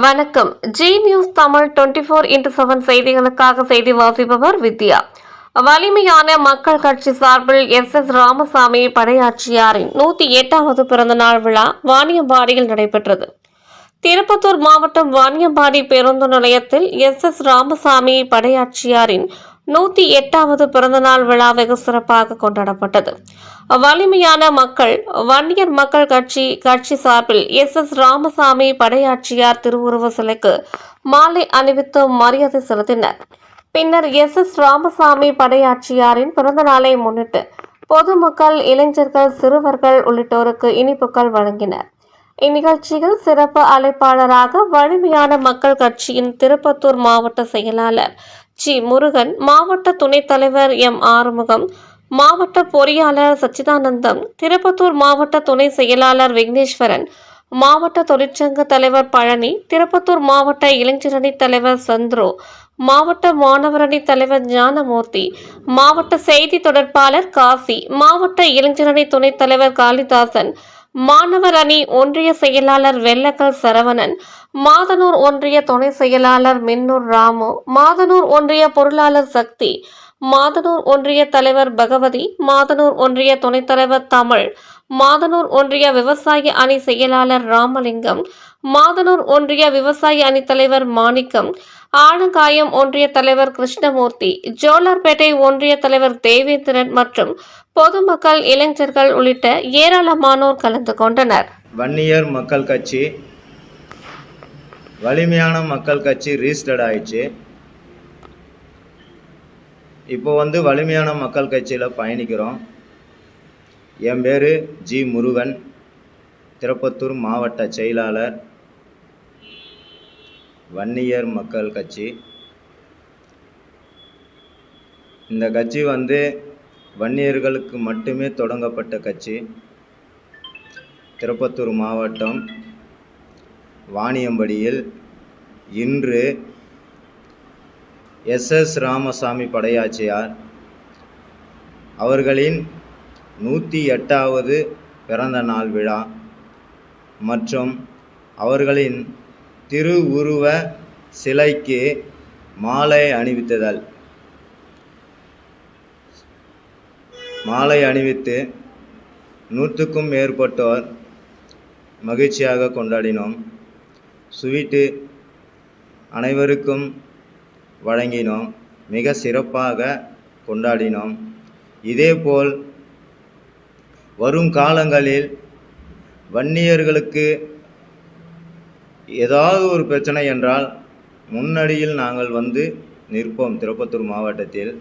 வணக்கம். G news Tamil 24x7 செய்திகளுக்காக செய்தி வாசிப்பவர் வித்யா. வலிமையான மக்கள் கட்சி சார்பில் எஸ் ராமசாமி படையாட்சியாரின் 108வது பிறந்தநாள் விழா வாணியம்பாடியில் நடைபெற்றது. திருப்பத்தூர் மாவட்டம் வாணியம்பாடி பேருந்து நிலையத்தில் எஸ் ராமசாமி படையாட்சியாரின் 108வது பிறந்தநாள் விழா வெகு சிறப்பாக கொண்டாடப்பட்டது. வலிமையான மக்கள் வன்னியர் மக்கள் கட்சி சார்பில் எஸ் ராமசாமி படையாட்சியார் திருவுருவ சிலைக்கு மாலை அணிவித்து மரியாதை செலுத்தினர். பின்னர் எஸ் ராமசாமி படையாட்சியாரின் பிறந்த நாளை முன்னிட்டு பொதுமக்கள், இளைஞர்கள், சிறுவர்கள் உள்ளிட்டோருக்கு இனிப்புகள் வழங்கினர். இந்நிகழ்ச்சியில் சிறப்பு அழைப்பாளராக வலிமையான மக்கள் கட்சியின் திருப்பத்தூர் மாவட்ட செயலாளர் ஜி முருகன், மாவட்ட துணைத் தலைவர் எம் ஆறுமுகம், மாவட்ட பொறியாளர் சச்சிதானந்தம், திருப்பத்தூர் மாவட்ட துணை செயலாளர் விக்னேஸ்வரன், மாவட்ட தொழிற்சங்க தலைவர் பழனி, திருப்பத்தூர் மாவட்ட இளைஞரணி தலைவர் சந்துரு, மாவட்ட மாணவரணி தலைவர் ஞானமூர்த்தி, மாவட்ட செய்தி தொடர்பாளர் காசி, மாவட்ட இளைஞரணி துணைத் தலைவர் காளிதாசன், மாணவர் அணி ஒன்றிய செயலாளர் வெள்ளக்கல் சரவணன், மாதனூர் ஒன்றிய துணை செயலாளர் மின்னூர் ராமு, மாதனூர் ஒன்றிய பொருளாளர் சக்தி, மாதனூர் ஒன்றிய தலைவர் பகவதி, மாதனூர் ஒன்றிய துணைத் தலைவர் தமிழ், மாதனூர் ஒன்றிய விவசாய அணி செயலாளர் ராமலிங்கம், மாதனூர் ஒன்றிய விவசாய அணி தலைவர் மாணிக்கம், ஆலங்காயம் ஒன்றிய தலைவர் கிருஷ்ணமூர்த்தி, ஜோலார்பேட்டை ஒன்றிய தலைவர் தேவேந்திரன் மற்றும் பொதுமக்கள், இளைஞர்கள் உள்ளிட்ட ஏராளமானோர் கலந்து கொண்டனர். வன்னியர் மக்கள் கட்சி வலிமையான மக்கள் கட்சி ரீஸ்டர்ட் ஆயிடுச்சு. இப்போ வலிமையான மக்கள் கட்சியில் பயணிக்கிறோம். என் பேர் ஜி முருகன், திருப்பத்தூர் மாவட்ட செயலாளர், வன்னியர் மக்கள் கட்சி. இந்த கட்சி வன்னியர்களுக்கு மட்டுமே தொடங்கப்பட்ட கட்சி. திருப்பத்தூர் மாவட்டம் வாணியம்படியில் இன்று எஸ் ராமசாமி படையாட்சியார் அவர்களின் 108வது பிறந்த நாள் விழா மற்றும் அவர்களின் திருவுருவ சிலைக்கு மாலை அணிவித்து 100க்கும் மேற்பட்டோர் மகிழ்ச்சியாக கொண்டாடினோம். ஸ்வீட்டு அனைவருக்கும் வழங்கினோம். மிக சிறப்பாக கொண்டாடினோம். இதேபோல் வரும் காலங்களில் வன்னியர்களுக்கு ஏதாவது ஒரு பிரச்சனை என்றால் முன்னணியில் நாங்கள் நிற்போம். திருப்பத்தூர் மாவட்டத்தில்